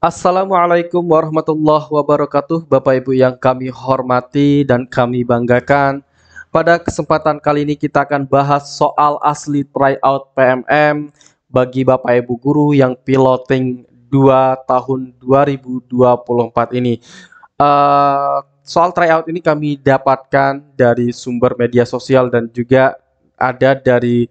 Assalamualaikum warahmatullahi wabarakatuh, Bapak Ibu yang kami hormati dan kami banggakan. Pada kesempatan kali ini kita akan bahas soal asli tryout PMM bagi Bapak Ibu guru yang piloting 2 tahun 2024 ini. Soal tryout ini kami dapatkan dari sumber media sosial dan juga ada dari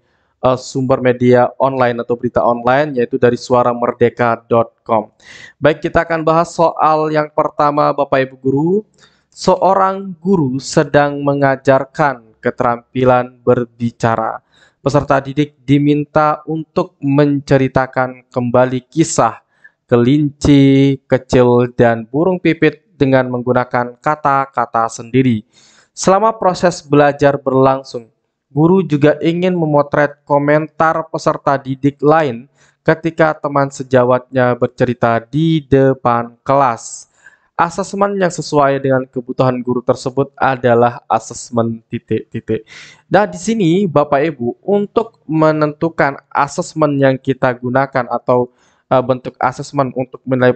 sumber media online atau berita online, yaitu dari suaramerdeka.com. Baik, kita akan bahas soal yang pertama, Bapak Ibu guru. Seorang guru sedang mengajarkan keterampilan berbicara. Peserta didik diminta untuk menceritakan kembali kisah kelinci kecil dan burung pipit dengan menggunakan kata-kata sendiri. Selama proses belajar berlangsung, guru juga ingin memotret komentar peserta didik lain ketika teman sejawatnya bercerita di depan kelas. Asesmen yang sesuai dengan kebutuhan guru tersebut adalah asesmen titik-titik. Nah, di sini Bapak Ibu, untuk menentukan asesmen yang kita gunakan atau bentuk asesmen untuk menilai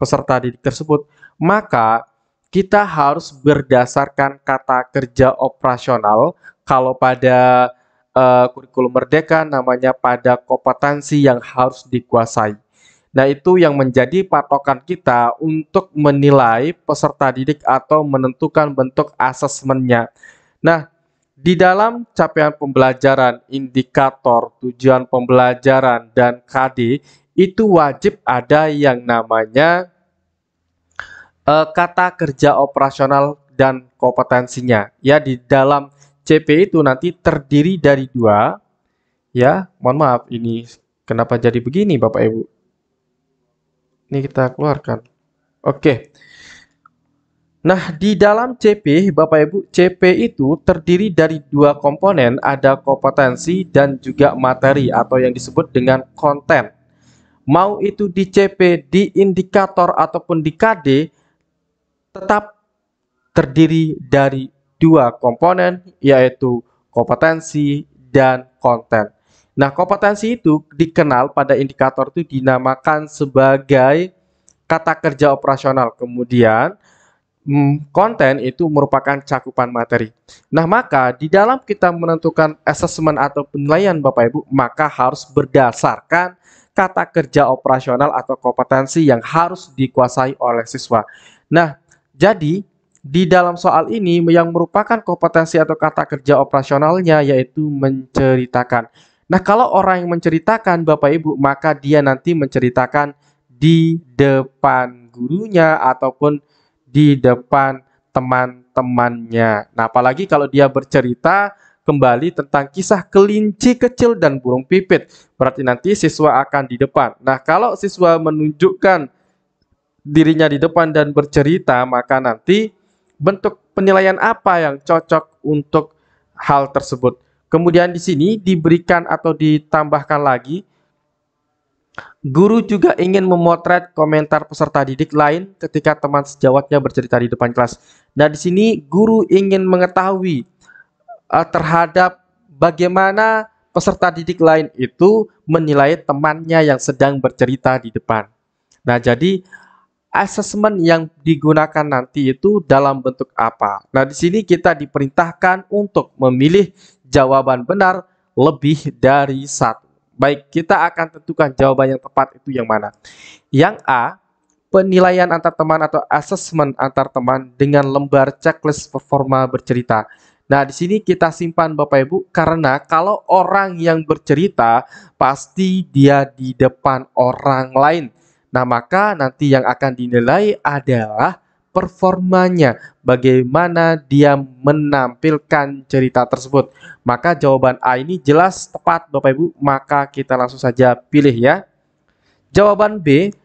peserta didik tersebut, maka kita harus berdasarkan kata kerja operasional. Kalau pada kurikulum Merdeka namanya pada kompetensi yang harus dikuasai. Nah, itu yang menjadi patokan kita untuk menilai peserta didik atau menentukan bentuk asesmennya. Nah, di dalam capaian pembelajaran, indikator, tujuan pembelajaran, dan KD, itu wajib ada yang namanya kata kerja operasional dan kompetensinya. Ya, di dalam CP itu nanti terdiri dari dua. Ya, mohon maaf, ini kenapa jadi begini Bapak Ibu? Ini kita keluarkan. Oke. Nah, di dalam CP, Bapak Ibu, CP itu terdiri dari dua komponen, ada kompetensi dan juga materi atau yang disebut dengan konten. Mau itu di CP, di indikator ataupun di KD, tetap terdiri dari dua komponen, yaitu kompetensi dan konten. Nah, kompetensi itu dikenal pada indikator itu dinamakan sebagai kata kerja operasional. Kemudian, konten itu merupakan cakupan materi. Nah, maka di dalam kita menentukan asesmen atau penilaian Bapak Ibu, maka harus berdasarkan kata kerja operasional atau kompetensi yang harus dikuasai oleh siswa. Nah, jadi di dalam soal ini yang merupakan kompetensi atau kata kerja operasionalnya yaitu menceritakan. Nah, kalau orang yang menceritakan Bapak Ibu, maka dia nanti menceritakan di depan gurunya ataupun di depan teman-temannya. Nah, apalagi kalau dia bercerita kembali tentang kisah kelinci kecil dan burung pipit, berarti nanti siswa akan di depan. Nah, kalau siswa menunjukkan dirinya di depan dan bercerita, maka nanti bentuk penilaian apa yang cocok untuk hal tersebut. Kemudian di sini diberikan atau ditambahkan lagi, guru juga ingin memotret komentar peserta didik lain ketika teman sejawatnya bercerita di depan kelas. Nah, di sini guru ingin mengetahui terhadap bagaimana peserta didik lain itu menilai temannya yang sedang bercerita di depan. Nah, jadi asesmen yang digunakan nanti itu dalam bentuk apa? Nah, di sini kita diperintahkan untuk memilih jawaban benar lebih dari satu. Baik, kita akan tentukan jawaban yang tepat itu yang mana. Yang A, penilaian antar teman atau asesmen antar teman dengan lembar checklist performa bercerita. Nah, di sini kita simpan Bapak Ibu karena kalau orang yang bercerita pasti dia di depan orang lain. Nah, maka nanti yang akan dinilai adalah performanya, bagaimana dia menampilkan cerita tersebut. Maka jawaban A ini jelas tepat Bapak Ibu, maka kita langsung saja pilih ya. Jawaban B,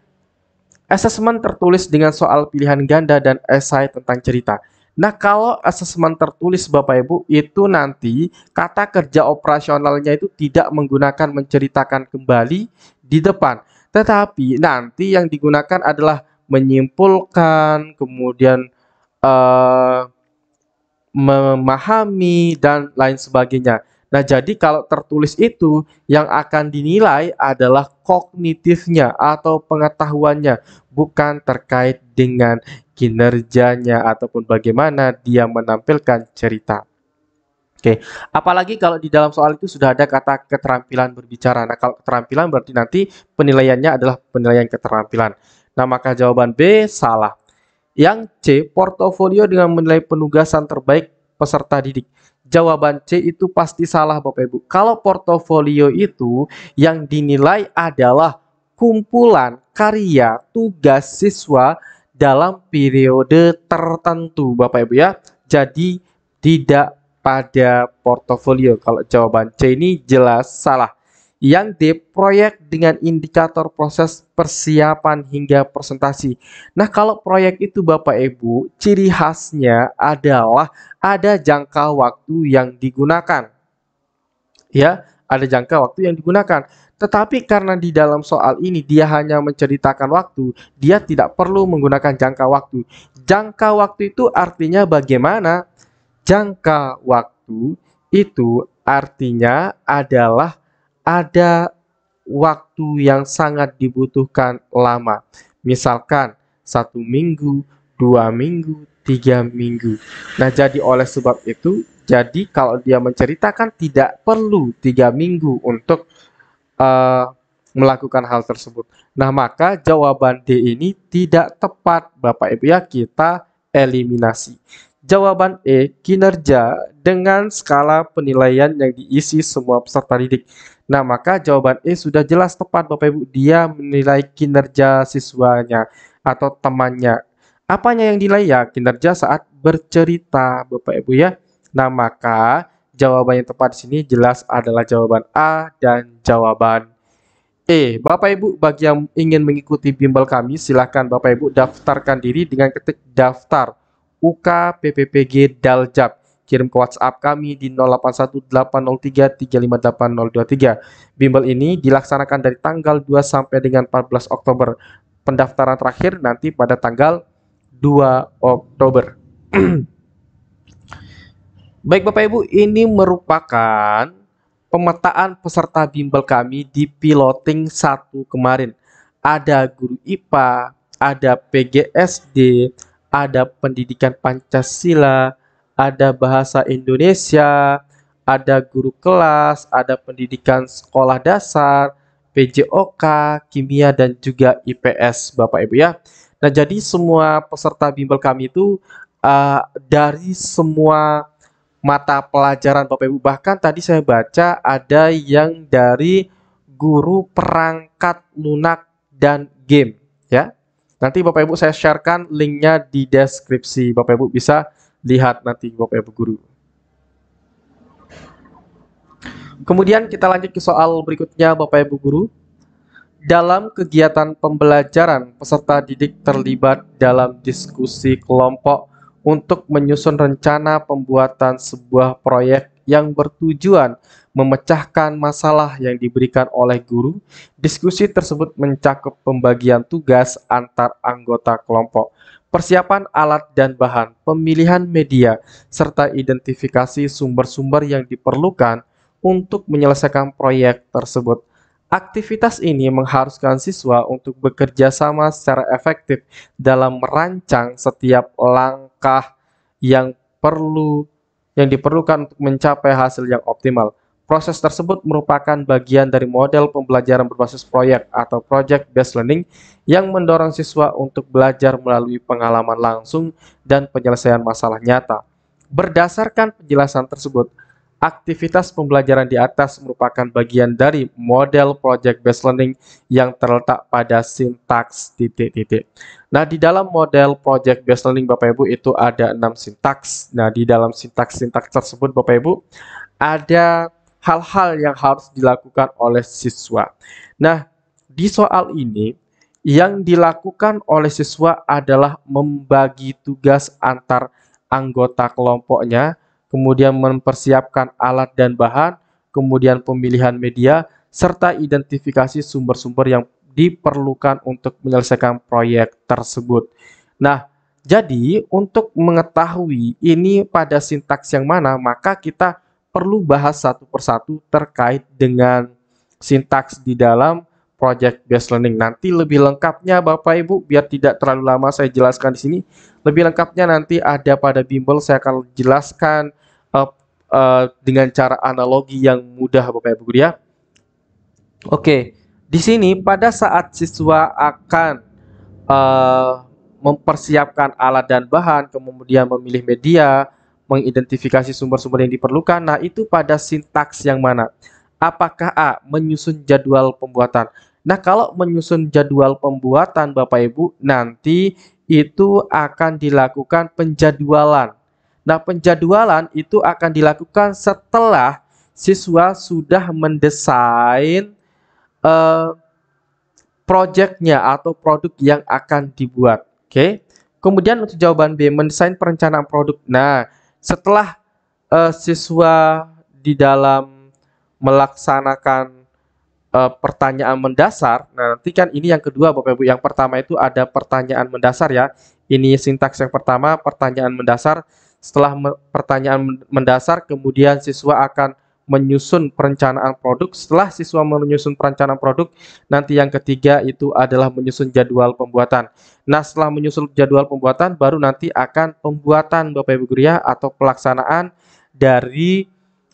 asesmen tertulis dengan soal pilihan ganda dan esai tentang cerita. Nah, kalau asesmen tertulis Bapak Ibu itu nanti kata kerja operasionalnya itu tidak menggunakan menceritakan kembali di depan. Tetapi nanti yang digunakan adalah menyimpulkan, kemudian memahami, dan lain sebagainya. Nah, jadi kalau tertulis itu yang akan dinilai adalah kognitifnya atau pengetahuannya, bukan terkait dengan kinerjanya ataupun bagaimana dia menampilkan cerita. Oke, apalagi kalau di dalam soal itu sudah ada kata keterampilan berbicara. Nah, kalau keterampilan berarti nanti penilaiannya adalah penilaian keterampilan. Nah, maka jawaban B salah. Yang C, portofolio dengan menilai penugasan terbaik peserta didik. Jawaban C itu pasti salah, Bapak Ibu. Kalau portofolio itu yang dinilai adalah kumpulan karya tugas siswa dalam periode tertentu, Bapak Ibu ya. Jadi tidak pada portofolio. Kalau jawaban C ini jelas salah. Yang D, proyek dengan indikator proses persiapan hingga presentasi. Nah, kalau proyek itu Bapak Ibu, ciri khasnya adalah ada jangka waktu yang digunakan. Ya, ada jangka waktu yang digunakan. Tetapi karena di dalam soal ini dia hanya menceritakan waktu, dia tidak perlu menggunakan jangka waktu. Jangka waktu itu artinya bagaimana? Jangka waktu itu artinya adalah ada waktu yang sangat dibutuhkan lama. Misalkan 1 minggu, 2 minggu, 3 minggu. Nah, jadi oleh sebab itu, jadi kalau dia menceritakan tidak perlu 3 minggu untuk melakukan hal tersebut. Nah, maka jawaban D ini tidak tepat, Bapak Ibu ya, kita eliminasi. Jawaban E, kinerja dengan skala penilaian yang diisi semua peserta didik. Nah, maka jawaban E sudah jelas tepat, Bapak Ibu. Dia menilai kinerja siswanya atau temannya. Apanya yang dinilai ya? Kinerja saat bercerita, Bapak Ibu ya. Nah, maka jawaban yang tepat di sini jelas adalah jawaban A dan jawaban E. Bapak Ibu, bagi yang ingin mengikuti bimbel kami, silakan Bapak Ibu daftarkan diri dengan ketik daftar UK PPPG Daljab. Kirim ke WhatsApp kami di 081803358023. Bimbel ini dilaksanakan dari tanggal 2 sampai dengan 14 Oktober. Pendaftaran terakhir nanti pada tanggal 2 Oktober. Baik Bapak Ibu, ini merupakan pemetaan peserta bimbel kami di piloting 1 kemarin. Ada guru IPA, ada PGSD, ada pendidikan Pancasila, ada bahasa Indonesia, ada guru kelas, ada pendidikan sekolah dasar, PJOK, kimia, dan juga IPS, Bapak Ibu ya. Nah, jadi semua peserta bimbel kami itu dari semua mata pelajaran Bapak Ibu. Bahkan tadi saya baca ada yang dari guru perangkat lunak dan game ya. Nanti Bapak Ibu saya sharekan linknya di deskripsi. Bapak Ibu bisa lihat nanti Bapak Ibu guru. Kemudian kita lanjut ke soal berikutnya Bapak Ibu guru. Dalam kegiatan pembelajaran, peserta didik terlibat dalam diskusi kelompok untuk menyusun rencana pembuatan sebuah proyek yang bertujuan memecahkan masalah yang diberikan oleh guru. Diskusi tersebut mencakup pembagian tugas antar anggota kelompok, persiapan alat dan bahan, pemilihan media, serta identifikasi sumber-sumber yang diperlukan untuk menyelesaikan proyek tersebut. Aktivitas ini mengharuskan siswa untuk bekerja sama secara efektif dalam merancang setiap langkah yang diperlukan untuk mencapai hasil yang optimal. Proses tersebut merupakan bagian dari model pembelajaran berbasis proyek atau project based learning yang mendorong siswa untuk belajar melalui pengalaman langsung dan penyelesaian masalah nyata. Berdasarkan penjelasan tersebut, aktivitas pembelajaran di atas merupakan bagian dari model project based learning yang terletak pada sintaks titik-titik. Nah, di dalam model project based learning Bapak Ibu itu ada 6 sintaks. Nah, di dalam sintaks-sintaks tersebut Bapak Ibu ada hal-hal yang harus dilakukan oleh siswa. Nah, di soal ini yang dilakukan oleh siswa adalah membagi tugas antar anggota kelompoknya, kemudian mempersiapkan alat dan bahan, kemudian pemilihan media, serta identifikasi sumber-sumber yang diperlukan untuk menyelesaikan proyek tersebut. Nah, jadi untuk mengetahui ini pada sintaks yang mana, maka kita perlu bahas satu persatu terkait dengan sintaks di dalam project based learning. Nanti lebih lengkapnya Bapak Ibu, biar tidak terlalu lama saya jelaskan di sini. Lebih lengkapnya nanti ada pada bimbel, saya akan jelaskan dengan cara analogi yang mudah Bapak Ibu guru ya. Oke, di sini pada saat siswa akan mempersiapkan alat dan bahan, kemudian memilih media, mengidentifikasi sumber-sumber yang diperlukan. Nah, itu pada sintaks yang mana? Apakah A, menyusun jadwal pembuatan? Nah, kalau menyusun jadwal pembuatan Bapak Ibu, nanti itu akan dilakukan penjadwalan. Nah, penjadwalan itu akan dilakukan setelah siswa sudah mendesain projectnya atau produk yang akan dibuat. Oke. Kemudian untuk jawaban B, mendesain perencanaan produk. Nah, setelah siswa di dalam melaksanakan pertanyaan mendasar, nah nanti kan ini yang kedua Bapak Ibu. Yang pertama itu ada pertanyaan mendasar ya. Ini sintaks yang pertama, pertanyaan mendasar. Setelah pertanyaan mendasar, kemudian siswa akan menyusun perencanaan produk. Setelah siswa menyusun perencanaan produk, nanti yang ketiga itu adalah menyusun jadwal pembuatan. Nah, setelah menyusun jadwal pembuatan, baru nanti akan pembuatan Bapak Ibu guru ya, atau pelaksanaan dari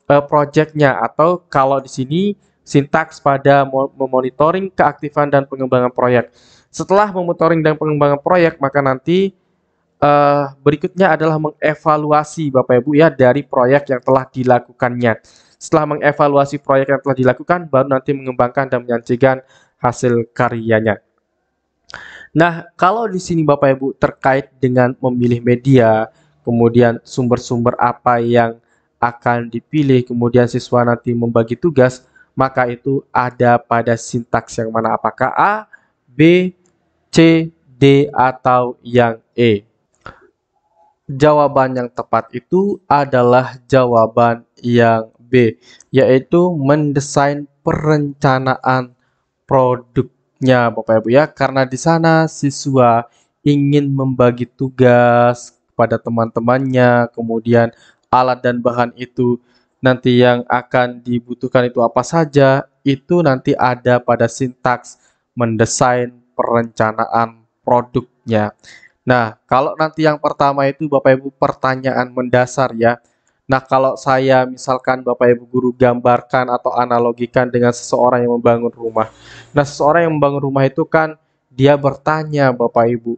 projectnya, atau kalau di sini sintaks pada memonitoring keaktifan dan pengembangan proyek. Setelah memonitoring dan pengembangan proyek, maka nanti berikutnya adalah mengevaluasi Bapak Ibu ya dari proyek yang telah dilakukannya. Setelah mengevaluasi proyek yang telah dilakukan, baru nanti mengembangkan dan menyajikan hasil karyanya. Nah, kalau di sini Bapak Ibu terkait dengan memilih media, kemudian sumber-sumber apa yang akan dipilih, kemudian siswa nanti membagi tugas, maka itu ada pada sintaks yang mana? Apakah A, B, C, D, atau yang E? Jawaban yang tepat itu adalah jawaban yang B, yaitu mendesain perencanaan produknya Bapak Ibu ya, karena di sana siswa ingin membagi tugas kepada teman-temannya, kemudian alat dan bahan itu nanti yang akan dibutuhkan itu apa saja, itu nanti ada pada sintaks mendesain perencanaan produknya. Nah, kalau nanti yang pertama itu Bapak Ibu pertanyaan mendasar ya. Nah, kalau saya misalkan Bapak Ibu guru gambarkan atau analogikan dengan seseorang yang membangun rumah. Nah, seseorang yang membangun rumah itu kan dia bertanya Bapak Ibu,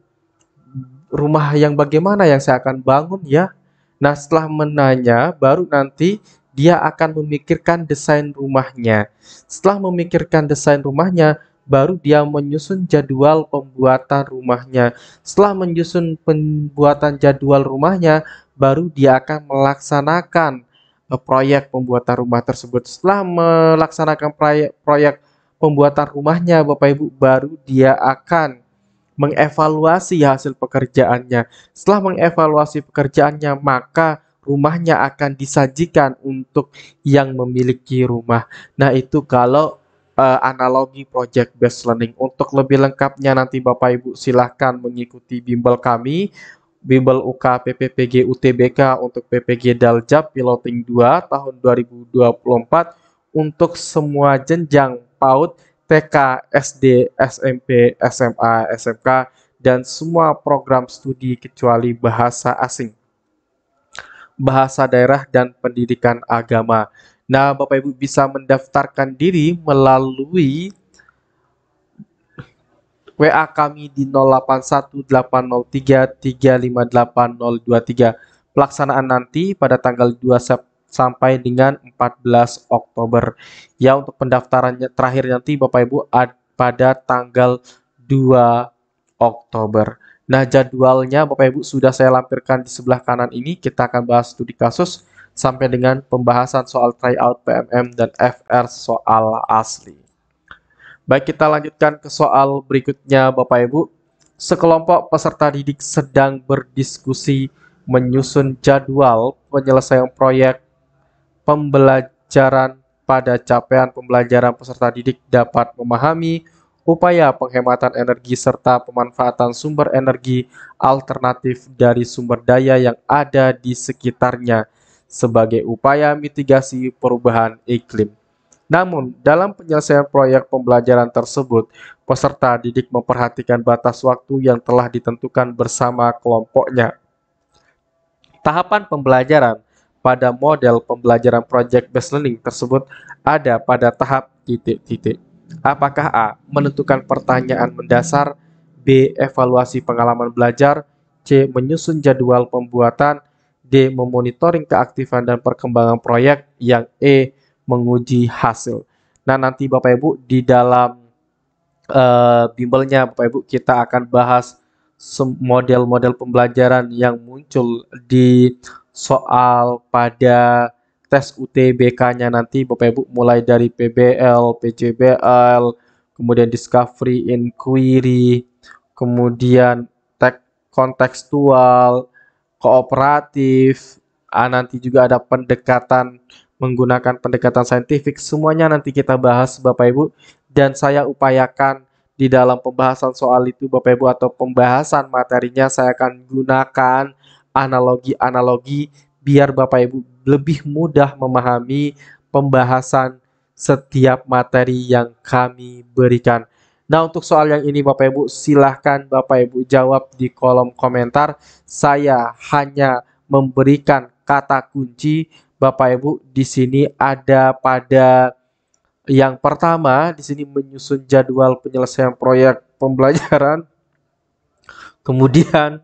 rumah yang bagaimana yang saya akan bangun ya? Nah, setelah menanya, baru nanti dia akan memikirkan desain rumahnya. Setelah memikirkan desain rumahnya, baru dia menyusun jadwal pembuatan rumahnya. Setelah menyusun pembuatan jadwal rumahnya, baru dia akan melaksanakan proyek pembuatan rumah tersebut. Setelah melaksanakan proyek pembuatan rumahnya, Bapak Ibu, baru dia akan mengevaluasi hasil pekerjaannya. Setelah mengevaluasi pekerjaannya, maka rumahnya akan disajikan untuk yang memiliki rumah. Nah, itu kalau analogi project based learning. Untuk lebih lengkapnya nanti Bapak Ibu silahkan mengikuti bimbel kami, bimbel UK PPPG UTBK untuk PPG Daljab Piloting 2 tahun 2024 untuk semua jenjang PAUD, TK, SD, SMP, SMA, SMK, dan semua program studi kecuali bahasa asing, bahasa daerah, dan pendidikan agama. Nah, Bapak Ibu bisa mendaftarkan diri melalui WA kami di 081803358023. Pelaksanaan nanti pada tanggal 2 sampai dengan 14 Oktober. Ya, untuk pendaftarannya terakhir nanti Bapak Ibu pada tanggal 2 Oktober. Nah, jadwalnya Bapak Ibu sudah saya lampirkan di sebelah kanan ini. Kita akan bahas studi kasus sampai dengan pembahasan soal tryout PMM dan FR soal asli. Baik, kita lanjutkan ke soal berikutnya Bapak Ibu. Sekelompok peserta didik sedang berdiskusi menyusun jadwal penyelesaian proyek pembelajaran. Pada capaian pembelajaran, peserta didik dapat memahami upaya penghematan energi serta pemanfaatan sumber energi alternatif dari sumber daya yang ada di sekitarnya. sebagai upaya mitigasi perubahan iklim. Namun, dalam penyelesaian proyek pembelajaran tersebut, peserta didik memperhatikan batas waktu yang telah ditentukan bersama kelompoknya. Tahapan pembelajaran pada model pembelajaran project based learning tersebut ada pada tahap titik-titik. Apakah A. Menentukan pertanyaan mendasar, B. Evaluasi pengalaman belajar, C. Menyusun jadwal pembuatan, D. Memonitoring keaktifan dan perkembangan proyek, yang E. Menguji hasil. Nah, nanti Bapak Ibu di dalam bimbelnya Bapak Ibu kita akan bahas model-model pembelajaran yang muncul di soal pada tes UTBK-nya nanti Bapak Ibu, mulai dari PBL, PJBL, kemudian discovery inquiry, kemudian kontekstual, kooperatif, nanti juga ada pendekatan menggunakan pendekatan saintifik. Semuanya nanti kita bahas Bapak Ibu, dan saya upayakan di dalam pembahasan soal itu Bapak Ibu, atau pembahasan materinya, saya akan gunakan analogi-analogi biar Bapak Ibu lebih mudah memahami pembahasan setiap materi yang kami berikan. Nah, untuk soal yang ini Bapak Ibu, silahkan Bapak Ibu jawab di kolom komentar. Saya hanya memberikan kata kunci. Bapak Ibu di sini ada pada yang pertama, di sini menyusun jadwal penyelesaian proyek pembelajaran. Kemudian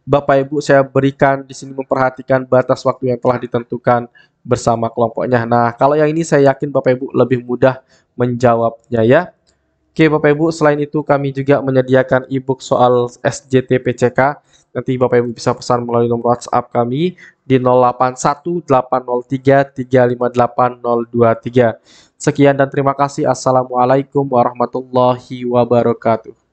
Bapak Ibu saya berikan di sini memperhatikan batas waktu yang telah ditentukan bersama kelompoknya. Nah, kalau yang ini saya yakin Bapak Ibu lebih mudah menjawabnya ya. Oke Bapak Ibu, selain itu kami juga menyediakan e-book soal SJT-PCK. Nanti Bapak Ibu bisa pesan melalui nomor WhatsApp kami di 081803358023. Sekian dan terima kasih. Assalamualaikum warahmatullahi wabarakatuh.